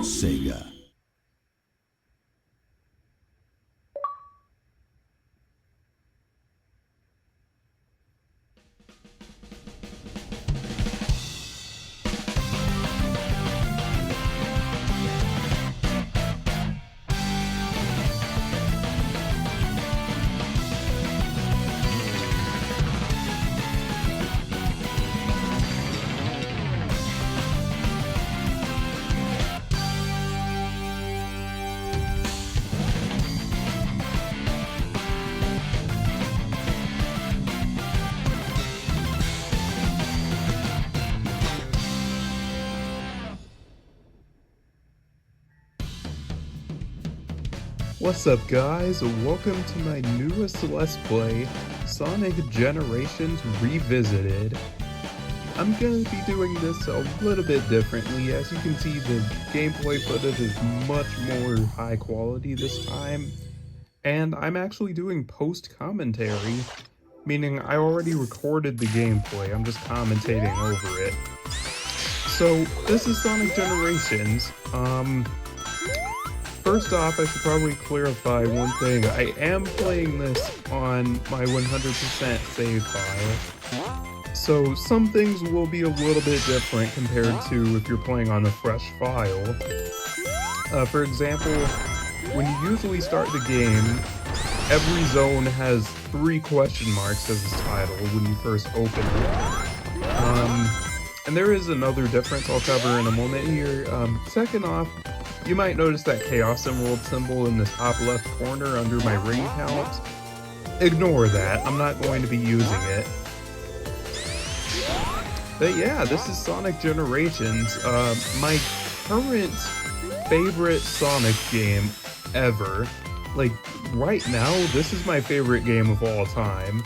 Sega. What's up guys, welcome to my newest Let's Play, Sonic Generations Revisited. I'm going to be doing this a little bit differently. As you can see, the gameplay footage is much more high quality this time, and I'm actually doing post-commentary, meaning I already recorded the gameplay, I'm just commentating over it. So, this is Sonic Generations. First off, I should probably clarify one thing. I am playing this on my 100% save file, so some things will be a little bit different compared to if you're playing on a fresh file. For example, when you usually start the game, every zone has 3 question marks as its title when you first open it. And there is another difference I'll cover in a moment here. Second off, you might notice that Chaos Emerald symbol in the top left corner under my ring count. Ignore that, I'm not going to be using it. But yeah, this is Sonic Generations, my current favorite Sonic game ever. Like, right now, this is my favorite game of all time.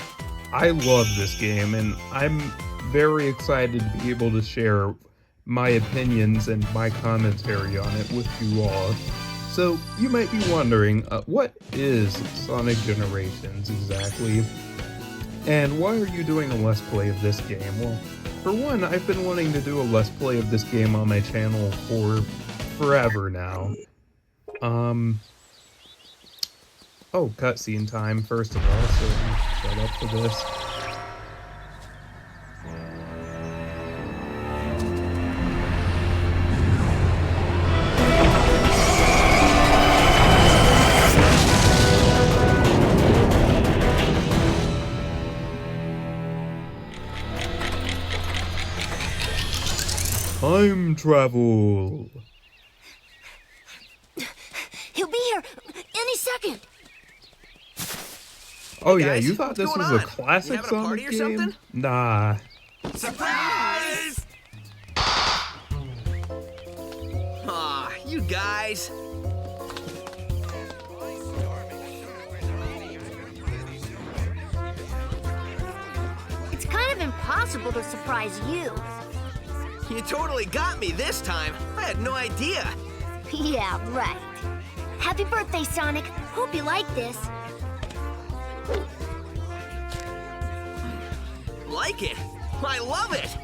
I love this game, and I'm very excited to be able to share my opinions and my commentary on it with you all. So you might be wondering, what is Sonic Generations exactly? And why are you doing a Let's Play of this game? Well, for one, I've been wanting to do a Let's Play of this game on my channel for forever now. Oh, cutscene time, first of all, so shut up for this. Time travel! He'll be here any second! Oh Hey yeah, guys, you thought what's this going was on? a classic You having a party Sonic or game? something? Nah. Surprise! Aw, you guys. It's kind of impossible to surprise you. You totally got me this time. I had no idea. Yeah, right. Happy birthday, Sonic. Hope you like this. Like it? I love it!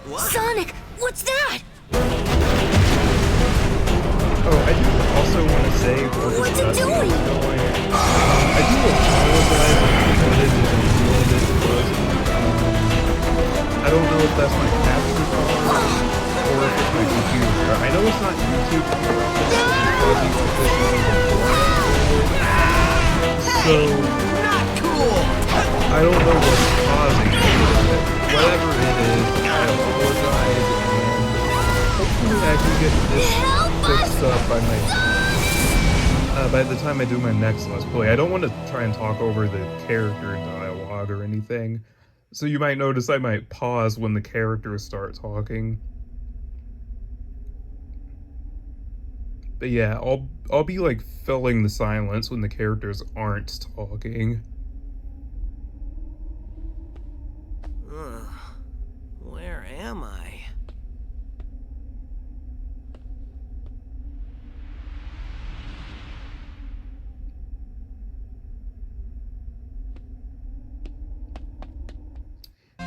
What? Sonic, what's that? Oh, I do also want to say for this What's it cutscene doing? going, I do apologize if the footage is a little bit fuzzy. I don't know if that's my capture card or if it's my computer. I know it's not YouTube here, it's fuzzy because so Not cool! I don't know what's causing it, but whatever it is, I apologize, and hopefully I can get this fixed up by the time I do my next Let's Play. I don't want to try and talk over the character dialogue or anything, so you might notice I might pause when the characters start talking. But yeah, I'll be like filling the silence when the characters aren't talking. Where am I?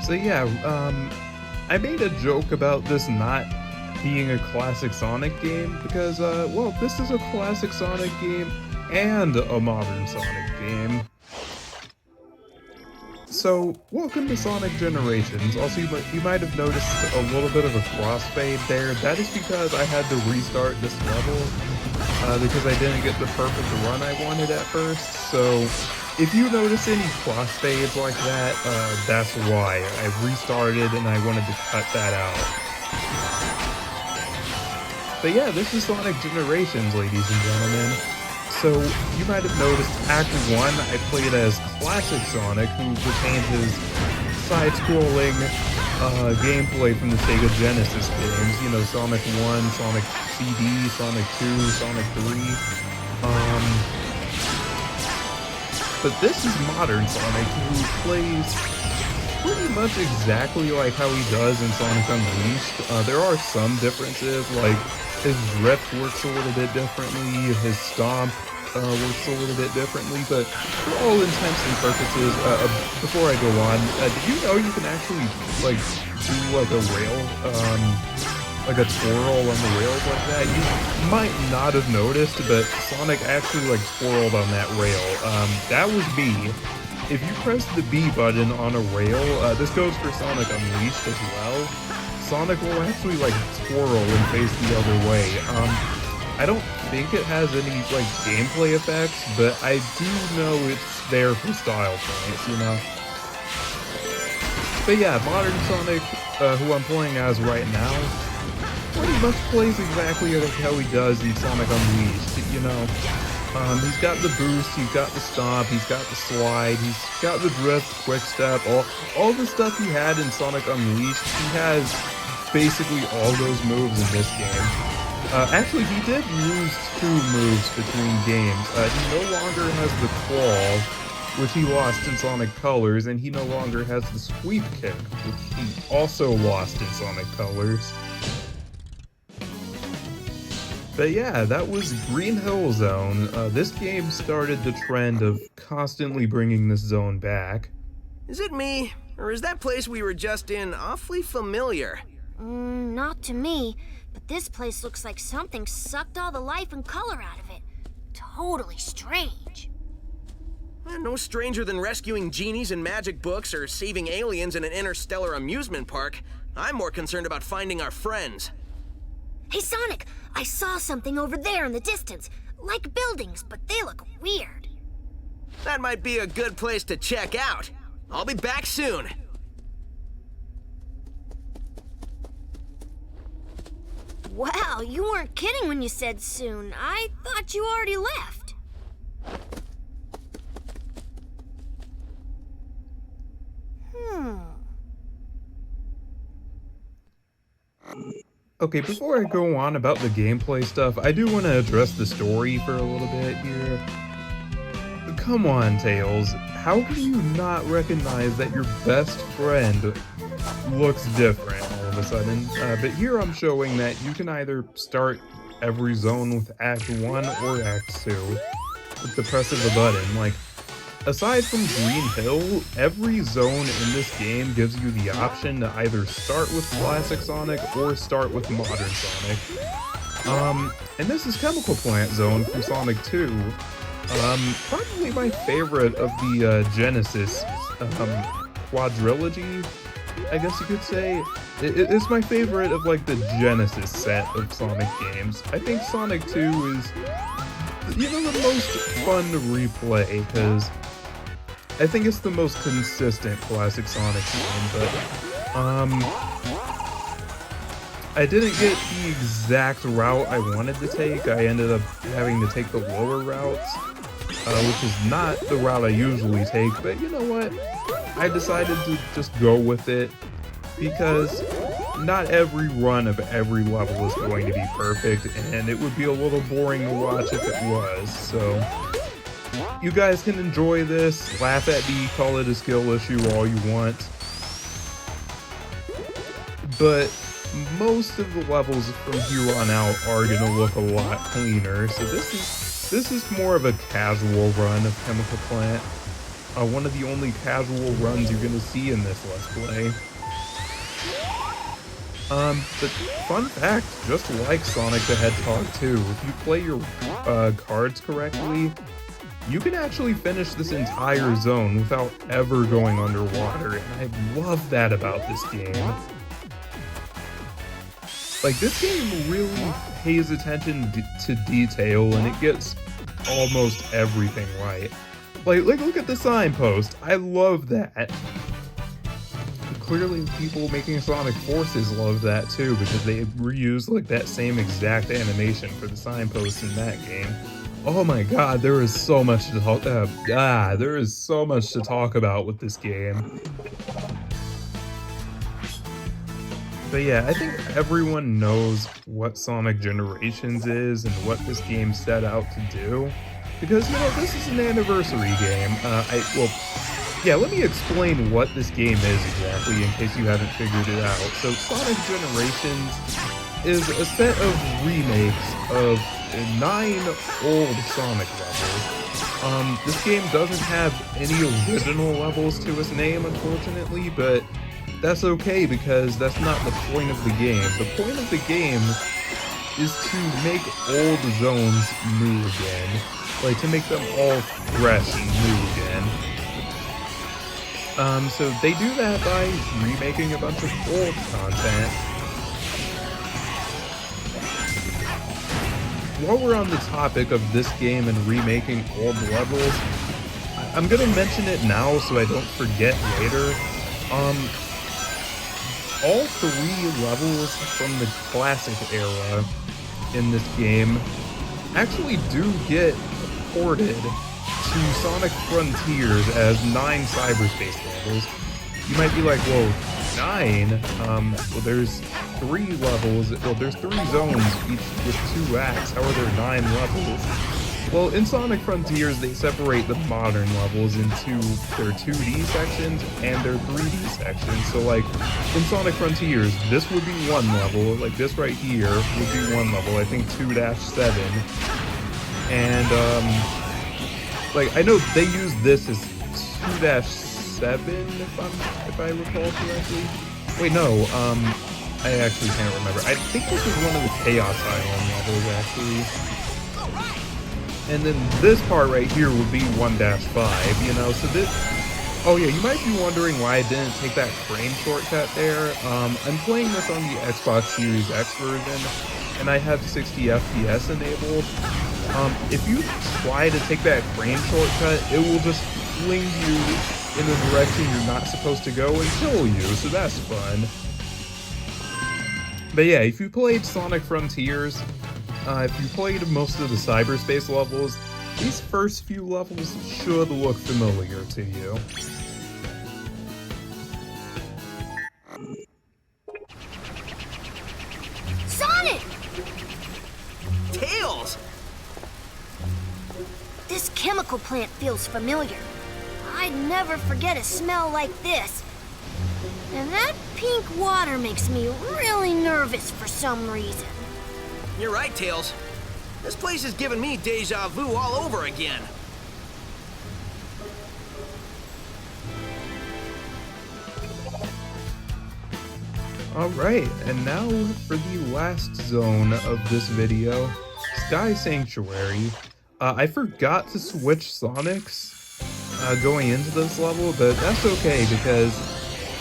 So yeah, I made a joke about this not being a classic Sonic game because, well, this is a classic Sonic game and a modern Sonic game. So, welcome to Sonic Generations. Also, you might have noticed a little bit of a crossfade there. That is because I had to restart this level because I didn't get the perfect run I wanted at first. So, if you notice any crossfades like that, that's why. I restarted and I wanted to cut that out. But yeah, this is Sonic Generations, ladies and gentlemen. So, you might have noticed Act 1, I played as Classic Sonic, who retained his side-scrolling gameplay from the Sega Genesis games. You know, Sonic 1, Sonic CD, Sonic 2, Sonic 3. But this is modern Sonic, who plays pretty much exactly like how he does in Sonic Unleashed. There are some differences, like his drift works a little bit differently, his stomp works a little bit differently, but for all intents and purposes, before I go on, did you know you can actually, like, do, like, a rail, like a twirl on the rails like that? You might not have noticed, but Sonic actually, like, twirled on that rail. That was me. If you press the B button on a rail, this goes for Sonic Unleashed as well, Sonic will actually, like, twirl and face the other way. I don't think it has any, like, gameplay effects, but I do know it's there for style points, you know? But yeah, modern Sonic, who I'm playing as right now, pretty much plays exactly like how he does in Sonic Unleashed, you know? He's got the boost, he's got the stomp, he's got the slide, he's got the drift, quick step, all the stuff he had in Sonic Unleashed, he has basically all those moves in this game. Actually, he did lose 2 moves between games. He no longer has the claw, which he lost in Sonic Colors, and he no longer has the sweep kick, which he also lost in Sonic Colors. But yeah, that was Green Hill Zone. This game started the trend of constantly bringing this zone back. Is it me, or is that place we were just in awfully familiar? Not to me, but this place looks like something sucked all the life and color out of it. Totally strange. No stranger than rescuing genies in magic books or saving aliens in an interstellar amusement park. I'm more concerned about finding our friends. Hey, Sonic! I saw something over there in the distance. Like buildings, but they look weird. That might be a good place to check out. I'll be back soon. Wow, you weren't kidding when you said soon. I thought you already left. Okay, before I go on about the gameplay stuff, I do want to address the story for a little bit here. Come on, Tails. How can you not recognize that your best friend looks different all of a sudden? But here I'm showing that you can either start every zone with Act 1 or Act 2 with the press of a button. Like, aside from Green Hill, every zone in this game gives you the option to either start with Classic Sonic or start with Modern Sonic. And this is Chemical Plant Zone from Sonic 2. Probably my favorite of the Genesis quadrilogy, I guess you could say. It's my favorite of, like, the Genesis set of Sonic games. I think Sonic 2 is, you know, the most fun to replay, because I think it's the most consistent classic Sonic game, but, I didn't get the exact route I wanted to take. I ended up having to take the lower routes, which is not the route I usually take, but you know what? I decided to just go with it, because not every run of every level is going to be perfect, and it would be a little boring to watch if it was, so you guys can enjoy this, laugh at me, call it a skill issue all you want, but most of the levels from here on out are going to look a lot cleaner, so this is more of a casual run of Chemical Plant. one of the only casual runs you're gonna see in this Let's Play. But fun fact, just like Sonic the Hedgehog 2, if you play your cards correctly, you can actually finish this entire zone without ever going underwater, and I love that about this game. Like, this game really pays attention to detail, and it gets almost everything right. Like, look at the signpost. I love that. Clearly, people making Sonic Forces love that too, because they reused like that same exact animation for the signpost in that game. Oh my god, there is so much to talk. There is so much to talk about with this game. But yeah, I think everyone knows what Sonic Generations is and what this game set out to do. Because, you know, this is an anniversary game. Yeah, let me explain what this game is exactly in case you haven't figured it out. So Sonic Generations is a set of remakes of 9 old Sonic levels. This game doesn't have any original levels to its name, unfortunately, but that's okay because that's not the point of the game. The point of the game is to make old zones new again. Like, to make them all fresh and new again. So they do that by remaking a bunch of old content. While we're on the topic of this game and remaking old levels, I'm gonna mention it now so I don't forget later. All 3 levels from the classic era in this game actually do get ported to Sonic Frontiers as 9 cyberspace levels. You might be like, whoa, 9? Well, there's 3 levels. Well, there's 3 zones, each with 2 acts. How are there 9 levels? Well, in Sonic Frontiers, they separate the modern levels into their 2D sections and their 3D sections. So, like, in Sonic Frontiers, this would be 1 level. Like, this right here would be 1 level. I think 2-7. And, like, I know they use this as 2-7, if I recall correctly. Wait, no, I actually can't remember. I think this is one of the Chaos Island levels, actually. And then this part right here would be 1-5, you know, so this... Oh yeah, you might be wondering why I didn't take that frame shortcut there. I'm playing this on the Xbox Series X version, and I have 60 FPS enabled. If you try to take that frame shortcut, it will just fling you in the direction you're not supposed to go and kill you, so that's fun. But yeah, if you played Sonic Frontiers, if you played most of the cyberspace levels, these first few levels should look familiar to you. Sonic! Tails! This chemical plant feels familiar. I'd never forget a smell like this. And that pink water makes me really nervous for some reason. You're right, Tails. This place is giving me deja vu all over again. Alright, and now for the last zone of this video, Sky Sanctuary. I forgot to switch Sonics going into this level, but that's okay because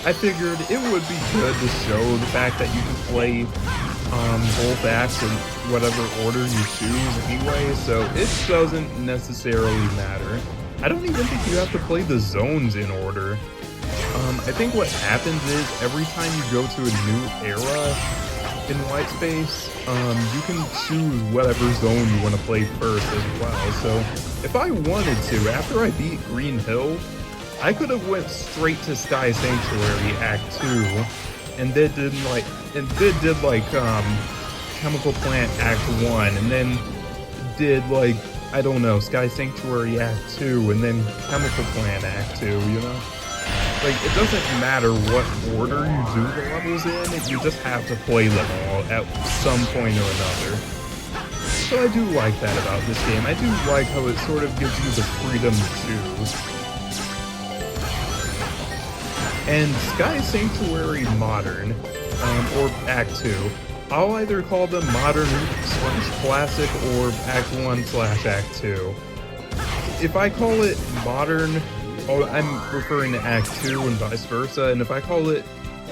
I figured it would be good to show the fact that you can play both acts in whatever order you choose anyway, so it doesn't necessarily matter. I don't even think you have to play the zones in order. I think what happens is every time you go to a new era in White Space, you can choose whatever zone you want to play first as well. So if I wanted to, after I beat Green Hill, I could have went straight to Sky Sanctuary Act 2 and then did Chemical Plant Act 1 and then did like, I don't know, Sky Sanctuary Act 2 and then Chemical Plant Act 2, you know? Like, it doesn't matter what order you do the levels in, you just have to play them all at some point or another. So I do like that about this game. I do like how it sort of gives you the freedom to choose. And Sky Sanctuary Modern, or Act 2. I'll either call them Modern / Classic or Act 1 / Act 2. If I call it Modern, I'm referring to Act 2 and vice versa, and if I call it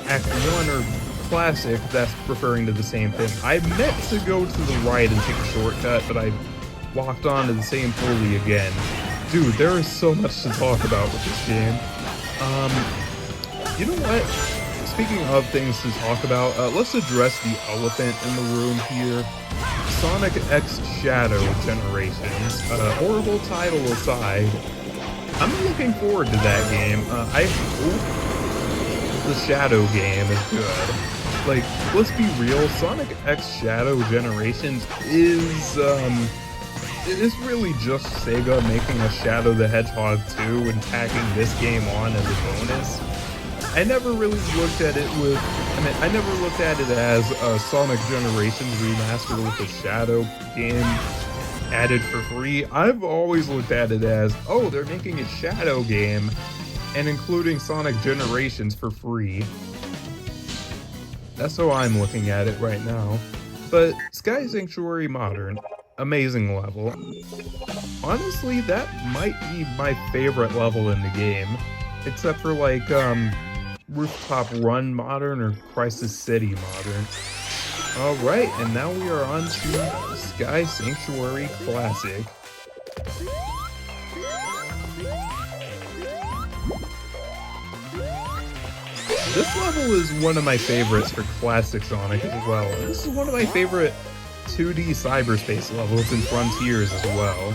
Act 1 or Classic, that's referring to the same thing. I meant to go to the right and take a shortcut, but I walked onto the same pulley again. Dude, there is so much to talk about with this game. You know what? Speaking of things to talk about, let's address the elephant in the room here. Sonic X Shadow Generations. Horrible title aside, I'm looking forward to that game. I hope the Shadow game is good. Like, let's be real, Sonic X Shadow Generations is, it is really just Sega making a Shadow the Hedgehog 2 and tacking this game on as a bonus. I never really looked at it I never looked at it as a Sonic Generations remaster with a Shadow game added for free. I've always looked at it as, oh, they're making a Shadow game and including Sonic Generations for free. That's how I'm looking at it right now. But Sky Sanctuary Modern, amazing level. Honestly, that might be my favorite level in the game, except for like Rooftop Run Modern or Crisis City Modern. Alright, and now we are on to Sky Sanctuary Classic. This level is one of my favorites for Classic Sonic as well. This is one of my favorite 2D cyberspace levels in Frontiers as well.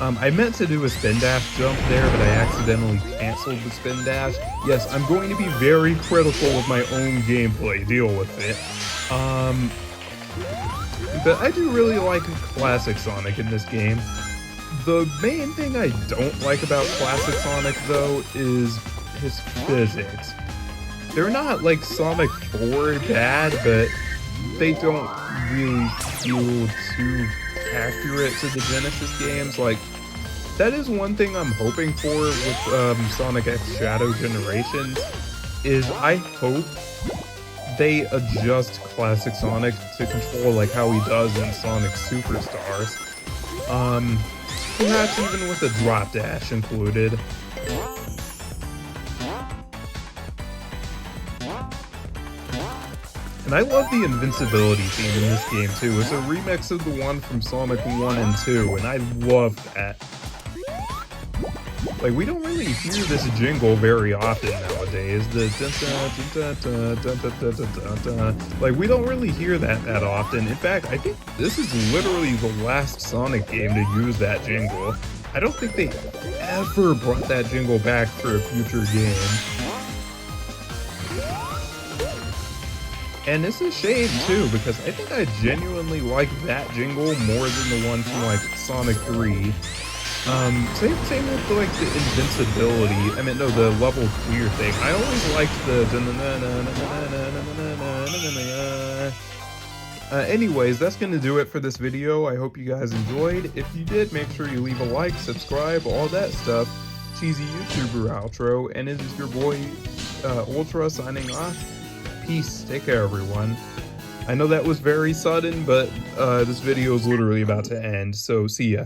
I meant to do a spin dash jump there, but I accidentally canceled the spin dash. Yes, I'm going to be very critical of my own gameplay, deal with it. But I do really like Classic Sonic in this game. The main thing I don't like about Classic Sonic, though, is his physics. They're not like Sonic 4 bad, but they don't really feel too accurate to the Genesis games. Like, that is one thing I'm hoping for with Sonic X Shadow Generations, is I hope they adjust Classic Sonic to control like how he does in Sonic Superstars. Perhaps even with a drop dash included. And I love the invincibility theme in this game too. It's a remix of the one from Sonic 1 and 2, and I love that. Like, we don't really hear this jingle very often nowadays. Like, we don't really hear that often. In fact, I think this is literally the last Sonic game to use that jingle. I don't think they ever brought that jingle back for a future game. And it's a shame too, because I think I genuinely like that jingle more than the one from like Sonic 3. Same with like the invincibility. I mean, no, the level clear thing. I always liked the. Anyways, that's gonna do it for this video. I hope you guys enjoyed. If you did, make sure you leave a like, subscribe, all that stuff. Cheesy YouTuber outro, and it is your boy Ultra signing off. Peace. Take care, everyone. I know that was very sudden, but this video is literally about to end, so see ya.